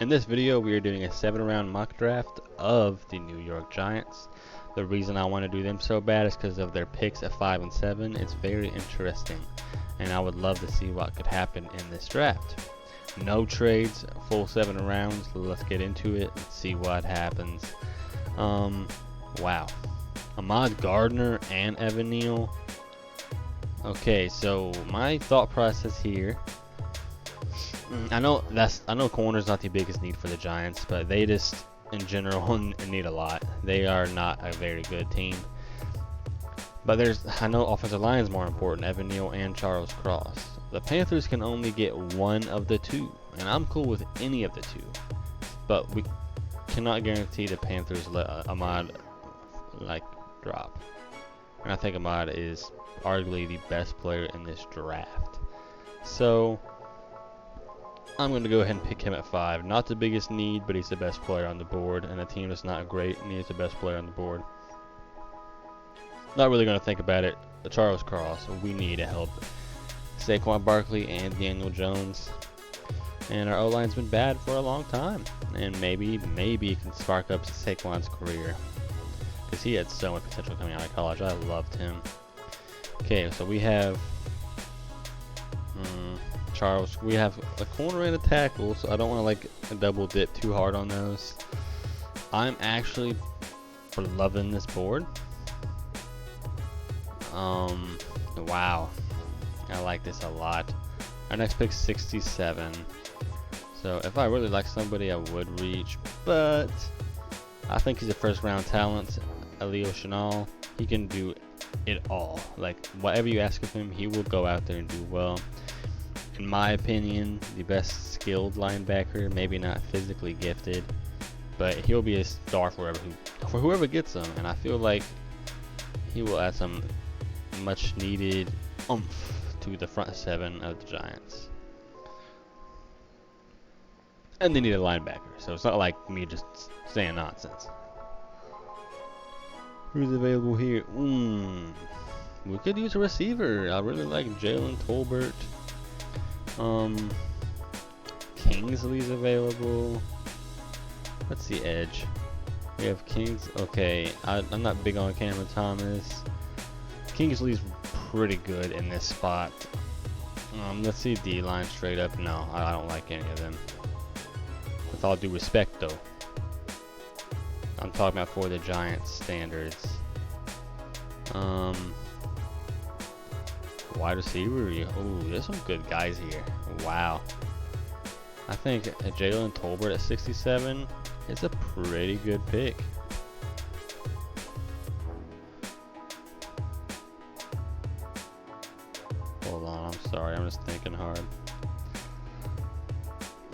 In this video, we are doing a 7-round mock draft of the New York Giants. The reason I want to do them so bad is because of their picks at 5 and 7. It's very interesting, and I would love to see what could happen in this draft. No trades, full 7 rounds. Let's get into it and see what happens. Wow. Ahmad Gardner and Evan Neal. Okay, so my thought process here. I know corner's not the biggest need for the Giants, but they just in general need a lot. They are not a very good team. But I know offensive line is more important, Evan Neal and Charles Cross. The Panthers can only get one of the two, and I'm cool with any of the two. But we cannot guarantee the Panthers let Ahmad drop. And I think Ahmad is arguably the best player in this draft. So I'm going to go ahead and pick him at 5. Not the biggest need, but he's the best player on the board, and the team is not great, and he's the best player on the board. Not really going to think about it. The Charles Cross, we need to help Saquon Barkley and Daniel Jones. And our O-line's been bad for a long time, and maybe it can spark up Saquon's career, because he had so much potential coming out of college. I loved him. Okay, so we have Charles. We have a corner and a tackle, so I don't want to double dip too hard on those. I'm actually loving this board. Wow, I like this a lot. Our next pick's 67. So if I really like somebody, I would reach, but I think he's a first-round talent. Khalil Shannal, he can do it all. Like whatever you ask of him, he will go out there and do well. In my opinion, the best skilled linebacker, maybe not physically gifted, but he'll be a star for whoever gets him, and I feel like he will add some much needed oomph to the front 7 of the Giants. And they need a linebacker, so it's not like me just saying nonsense. Who's available here? We could use a receiver. I really like Jalen Tolbert. Kingsley's available. Let's see, edge. We have Kings. Okay, I'm not big on Cameron Thomas. Kingsley's pretty good in this spot. Let's see D-line straight up. No, I don't like any of them. With all due respect, though. I'm talking about for the Giants standards. Wide receiver. Oh, there's some good guys here. Wow. I think Jalen Tolbert at 67 is a pretty good pick. Hold on, I'm sorry. I'm just thinking hard.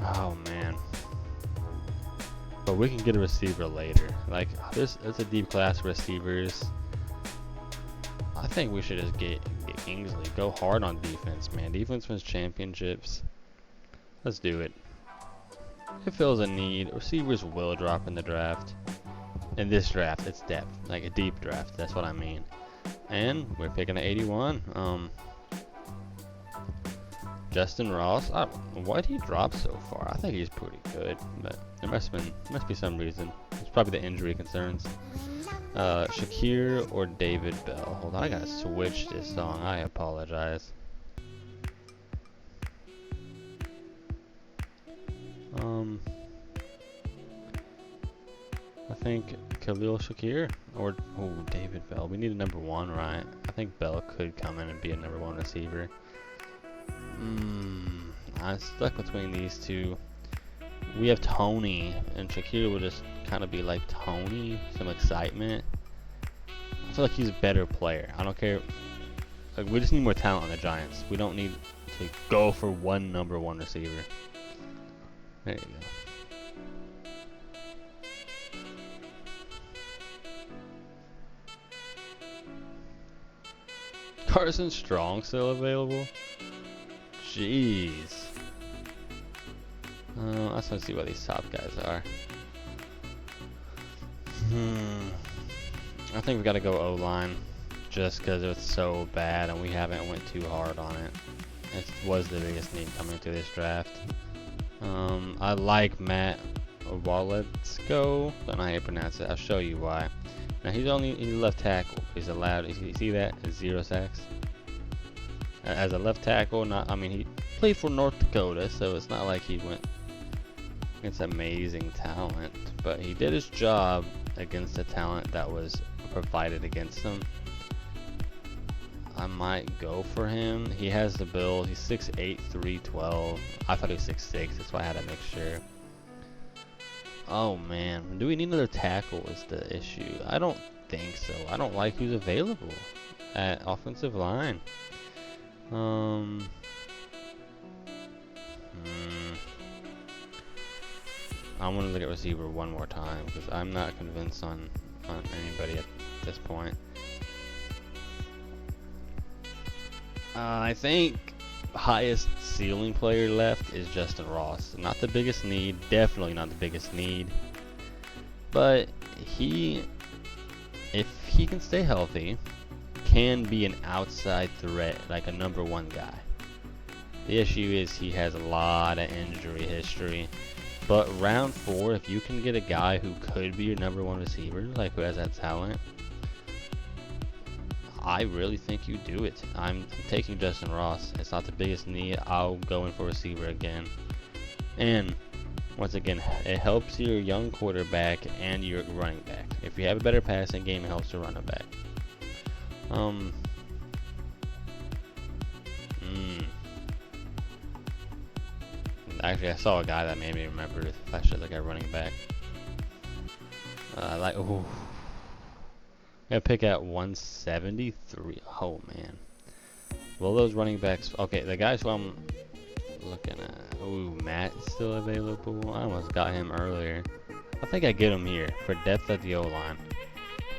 Oh, man. But we can get a receiver later. Like, this is a deep class of receivers. I think we should just get Kingsley. Go hard on defense, man. Defense wins championships. Let's do it. It fills a need. Receivers will drop in the draft. In this draft, it's depth. Like a deep draft. That's what I mean. And we're picking at 81. Justin Ross. Why did he drop so far? I think he's pretty good, but there must be some reason. It's probably the injury concerns. Shakir or David Bell. Hold on, I gotta switch this song. I apologize. I think Khalil Shakir or David Bell. We need a number 1, right? I think Bell could come in and be a number 1 receiver. I'm stuck between these two. We have Tony, and Shakir will just kind of be like Tony, some excitement. I feel like he's a better player. I don't care. Like, we just need more talent on the Giants. We don't need to go for one number 1 receiver. There you go. Carson Strong still available? Jeez. I just want to see what these top guys are. I think we got to go O-line just because it was so bad and we haven't went too hard on it. It was the biggest need coming into this draft. I like Matt Waletsko. Don't know how you pronounce it. I'll show you why. Now he's left tackle. He's allowed. You see that? 0 sacks. As a left tackle, he played for North Dakota, so it's not like he went. It's amazing talent, but he did his job against the talent that was provided against him. I might go for him. He has the build. He's 6'8", 312. I thought he was 6'6", that's why I had to make sure. Oh man, do we need another tackle is the issue. I don't think so. I don't like who's available at offensive line. I want to look at receiver one more time because I'm not convinced on anybody at this point. I think highest ceiling player left is Justin Ross. Not the biggest need, definitely not the biggest need. But if he can stay healthy, can be an outside threat, like a #1 guy. The issue is he has a lot of injury history. But round 4, if you can get a guy who could be your #1 receiver, like who has that talent, I really think you do it. I'm taking Justin Ross. It's not the biggest need. I'll go in for receiver again. And once again, it helps your young quarterback and your running back. If you have a better passing game, it helps your running back. Actually, I saw a guy that made me remember if I should look at running back. Ooh. Gotta pick at 173. Oh man. Well, those running backs. Okay, the guys who I'm looking at. Ooh, Matt's still available. I almost got him earlier. I think I get him here for depth at the O-line.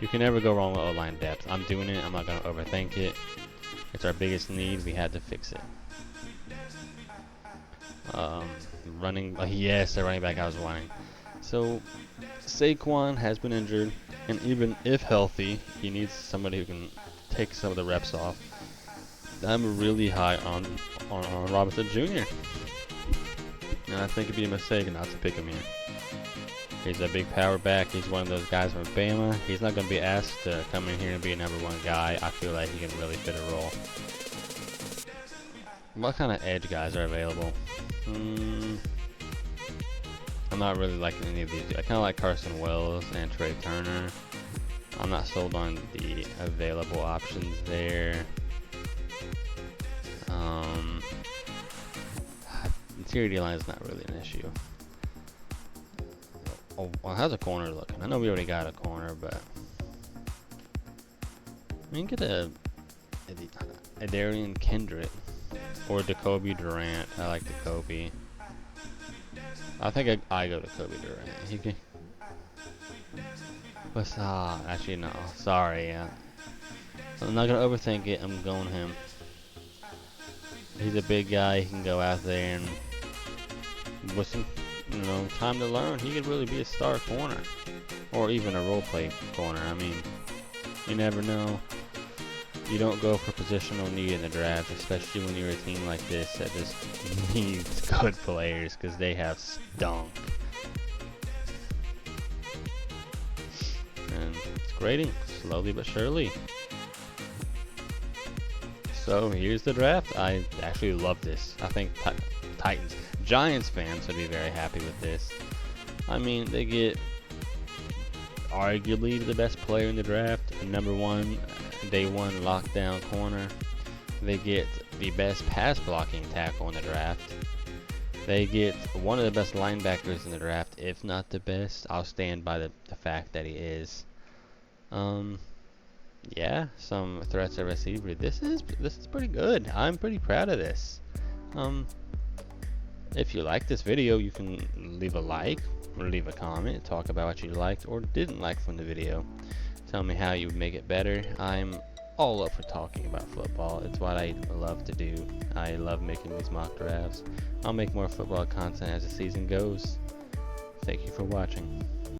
You can never go wrong with O-line depth. I'm doing it. I'm not gonna overthink it. It's our biggest need. We had to fix it. Yes, the running back I was wanting. So Saquon has been injured, and even if healthy, he needs somebody who can take some of the reps off. I'm really high on Robinson Jr. And I think it'd be a mistake not to pick him here. He's a big power back. He's one of those guys from Bama. He's not going to be asked to come in here and be a #1 guy. I feel like he can really fit a role. What kind of edge guys are available? I'm not really liking any of these. I kind of like Carson Wells and Trey Turner. I'm not sold on the available options there. Interior D-line is not really an issue. Oh, well, how's a corner looking? I know we already got a corner, but we can get a Darian Kendrick or Jacoby Durant. I like Jacoby. I think I go to Jacoby Durant. He can. But actually no. Sorry. I'm not gonna overthink it. I'm going him. He's a big guy. He can go out there and with some, time to learn, he could really be a star corner, or even a role play corner. I mean, you never know. You don't go for positional need in the draft, especially when you're a team like this that just needs good players, because they have stunk. And it's grading, slowly but surely. So here's the draft. I actually love this. I think Giants fans would be very happy with this. I mean, they get arguably the best player in the draft, #1, day 1 lockdown corner. They get the best pass blocking tackle in the draft. They get one of the best linebackers in the draft, if not the best. I'll stand by the fact that he is. Yeah, some threats at receiver. This is pretty good. I'm pretty proud of this. If you like this video, you can leave a like or leave a comment, talk about what you liked or didn't like from the video. Tell me how you would make it better. I'm all up for talking about football. It's what I love to do. I love making these mock drafts. I'll make more football content as the season goes. Thank you for watching.